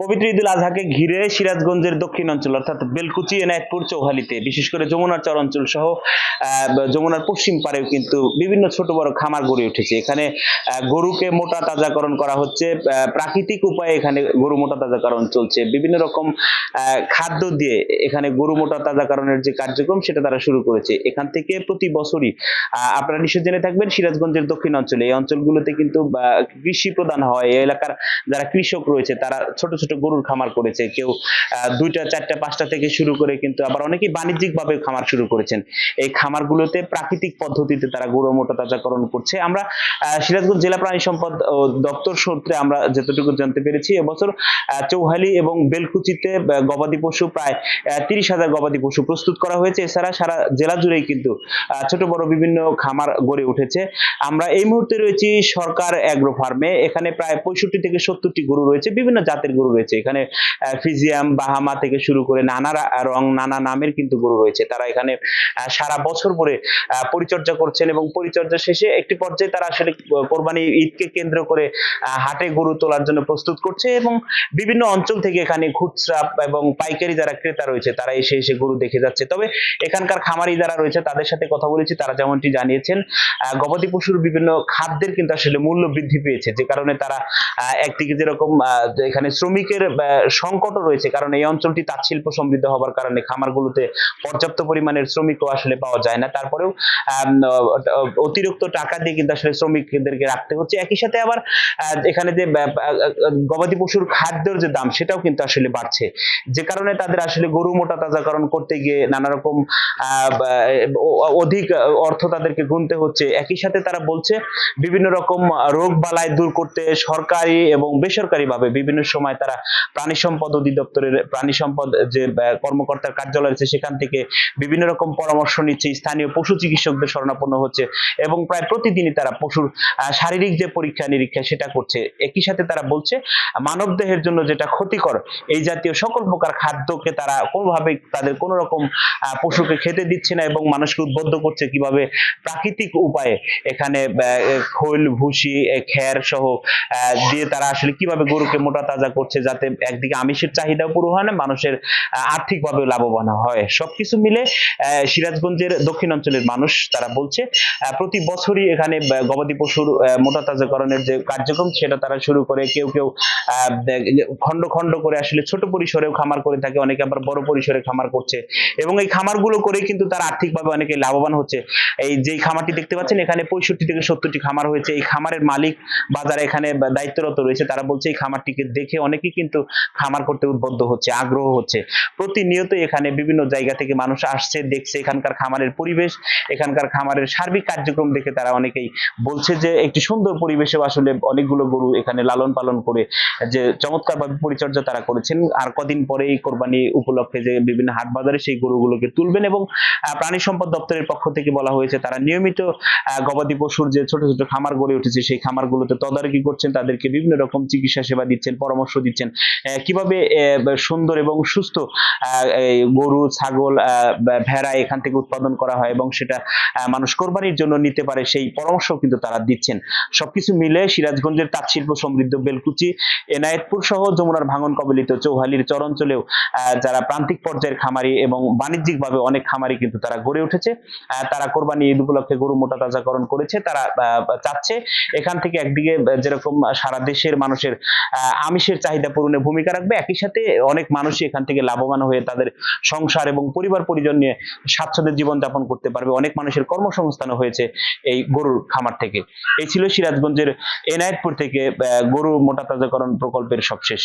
পবিত্র ঈদুল আজহাকে ঘিরে সিরাজগঞ্জের দক্ষিণ অঞ্চল অর্থাৎ বেলকুচি, এনায়েতপুর, চৌহালিতে বিশেষ করে যমুনার চর অঞ্চল সহ যমুনার পশ্চিম পাড়েও কিন্তু বিভিন্ন ছোট বড় খামার গড়ে উঠেছে। এখানে গরুকে মোটা তাজাকরণ করা হচ্ছে, প্রাকৃতিক উপায়ে এখানে গরু মোটা তাজাকরণ চলছে। বিভিন্ন রকম খাদ্য দিয়ে এখানে গরু মোটা তাজাকরণের যে কার্যক্রম সেটা তারা শুরু করেছে। এখান থেকে প্রতি বছরই আপনারা নিশ্চয় জেনে থাকবেন সিরাজগঞ্জের দক্ষিণ অঞ্চলে এই অঞ্চলগুলোতে কিন্তু কৃষি প্রধান হয়। এই এলাকার যারা কৃষক রয়েছে তারা ছোট ছোট গরুর খামার করেছে, কেউ 2টা 4টা 5টা থেকে শুরু করে কিন্তু আবার অনেকেই বাণিজ্যিক ভাবে খামার শুরু করেছেন। এই খামারগুলোতে প্রাকৃতিক পদ্ধতিতে তারা গরু মোটা তাজাকরণ করছে। আমরা সিরাজগঞ্জ জেলা প্রাণী সম্পদ দপ্তর সূত্রে আমরা যতটুকু জানতে পেরেছি, এবছর চৌহালি এবং বেলকুচিতে গবাদি পশু প্রায় 30,000 গবাদি পশু প্রস্তুত করা হয়েছে। এছাড়া সারা জেলা জুড়েই কিন্তু ছোট বড় বিভিন্ন খামার গড়ে উঠেছে। আমরা এই মুহূর্তে রয়েছি সরকার অ্যাগ্রো ফার্মে। এখানে প্রায় 65 থেকে 70টি গরু রয়েছে, বিভিন্ন জাতের গরু রয়েছে। এখানে ফিজিয়াম, বাহামা থেকে শুরু করে নানা রং, নানা নামের কিন্তু গরু রয়েছে। তারা এখানে সারা বছর ধরে পরিচর্যা করছেন এবং পরিচর্যা শেষে একটি পর্যায়ে তারা আসলে কোরবানি ঈদকে কেন্দ্র করে হাটে গরু তোলার জন্য প্রস্তুত করছে এবং বিভিন্ন অঞ্চল থেকে এখানে খুচরা এবং পাইকারি যারা ক্রেতা রয়েছে তারা এসে এসে গরু দেখে যাচ্ছে। তবে এখানকার খামারি যারা রয়েছে তাদের সাথে কথা বলেছি, তারা যেমনটি জানিয়েছেন গবাদি পশুর বিভিন্ন খাদ্যের কিন্তু আসলে মূল্য বৃদ্ধি পেয়েছে, যে কারণে তারা একদিকে যেরকম এখানে শ্রমিকের সংকটও রয়েছে, কারণ এই অঞ্চলটি তাঁত শিল্প সমৃদ্ধ হবার কারণে খামারগুলোতে পর্যাপ্ত পরিমাণের শ্রমিকও আসলে পাওয়া যায় না। তারপরেও অতিরিক্ত টাকা দিয়ে কিন্তু আসলে শ্রমিকদেরকে রাখতে হচ্ছে। একই সাথে আবার এখানে যে গবাদি পশুর খাদ্যের যে দাম সেটাও কিন্তু আসলে বাড়ছে, যে কারণে তাদের আসলে গরু মোটা তাজাকরণ করতে গিয়ে নানা রকম অধিক অর্থ তাদেরকে গুনতে হচ্ছে। একই সাথে তারা বলছে বিভিন্ন রকম রোগ বালাই দূর করতে সরকারি এবং বেসরকারি ভাবে বিভিন্ন সময় তারা প্রাণী সম্পদ অধিদপ্তরের প্রাণী সম্পদ যে কর্মকর্তার কার্যালয় আছে সেখান থেকে বিভিন্ন রকম পরামর্শ নিচ্ছে, স্থানীয় পশু চিকিৎসকদের শরণাপন্ন হচ্ছে এবং প্রায় প্রতিদিনই তারা পশুর শারীরিক যে পরীক্ষা নিরীক্ষা সেটা করছে। একই সাথে তারা বলছে মানব দেহের জন্য যেটা ক্ষতিকর এই জাতীয় সকল প্রকার খাদ্যকে তারা কোনোভাবে তাদের কোন রকম পশুকে খেতে দিচ্ছে না এবং মানুষকে উদ্বুদ্ধ করছে কিভাবে প্রাকৃতিক উপায়ে এখানে খৈল, ভুসি, খ্যার সহ দিয়ে তারা আসলে কিভাবে গরুকে মোটা তাজা করছে, যাতে একদিকে আমিষের চাহিদাও পুরো হয় না, মানুষের আর্থিকভাবে লাভবান হয়। সবকিছু মিলে সিরাজগঞ্জের দক্ষিণ অঞ্চলের মানুষ তারা বলছে প্রতি বছরই এখানে গবাদি পশুর মোটা তাজাকরণের যে কার্যক্রম সেটা তারা শুরু করে। কেউ কেউ খন্ড খন্ড করে আসলে ছোট পরিসরেও খামার করে থাকে, অনেকে আবার বড় পরিসরে খামার করছে এবং এই খামারগুলো করে কিন্তু তারা আর্থিকভাবে অনেকে লাভবান হচ্ছে। এই যে খামারটি দেখতে পাচ্ছেন এখানে 65 থেকে 70টি খামার হয়েছে। এই খামারের মালিক বা যারা এখানে দায়িত্বরত রয়েছে তারা বলছে এই খামারটিকে দেখে অনেকেই কিন্তু খামার করতে উদ্বুদ্ধ হচ্ছে, আগ্রহ হচ্ছে। প্রতিনিয়ত এখানে বিভিন্ন জায়গা থেকে মানুষ আসছে, দেখছে এখানকার খামারের পরিবেশ, এখানকার খামারের সার্বিক কার্যক্রম দেখে তারা অনেকেই বলছে যে একটি সুন্দর পরিবেশেও আসলে অনেকগুলো গরু এখানে লালন পালন করে যে চমৎকারভাবে পরিচর্যা তারা করেছেন। আর কদিন পরে এই কোরবানি উপলক্ষে যে বিভিন্ন হাট বাজারে সেই গরুগুলোকে তুলবেন এবং প্রাণী সম্পদ দপ্তরের পক্ষ থেকে বলা হয়েছে তারা নিয়মিত গবাদি পশুর যে ছোট ছোট খামার গড়ে উঠেছে সেই খামারগুলোতে তদারকি করছেন, তাদেরকে বিভিন্ন রকম চিকিৎসা সেবা দিচ্ছেন, পরামর্শ দিচ্ছেন কিভাবে সুন্দর এবং সুস্থ গরু, ছাগল, ভেড়া এখান থেকে উৎপাদন করা হয় এবং সেটা মানুষ কোরবানির জন্য নিতে পারে সেই পরামর্শ কিন্তু তারা দিচ্ছেন। সবকিছু মিলে সিরাজগঞ্জের তাঁত শিল্প সমৃদ্ধ বেলকুচি, এনায়েতপুর সহ যমুনার ভাঙন কবলিত চৌহালির চর অঞ্চলেও যারা প্রান্তিক পর্যায়ের খামারি এবং বাণিজ্যিক ভাবে অনেক খামারি কিন্তু তারা গড়ে উঠেছে। তারা কোরবানি ঈদ উপলক্ষে গরু মোটা তাজাকরণ করেছে। তারা চাচ্ছে এখান থেকে একদিকে যেরকম সারা দেশের মানুষের আমিষের চাহিদা পূরণে ভূমিকা রাখবে, একই সাথে অনেক মানুষই এখান থেকে লাভবান হয়ে তাদের সংসার এবং পরিবার পরিজন নিয়ে স্বাচ্ছন্দ্যে জীবনযাপন করতে পারবে। অনেক মানুষের কর্মসংস্থান হয়েছে এই গরুর খামার থেকে। এই ছিল সিরাজগঞ্জের এনায়েতপুর থেকে গরু মোটা তাজাকরণ প্রকল্পের সবশেষ।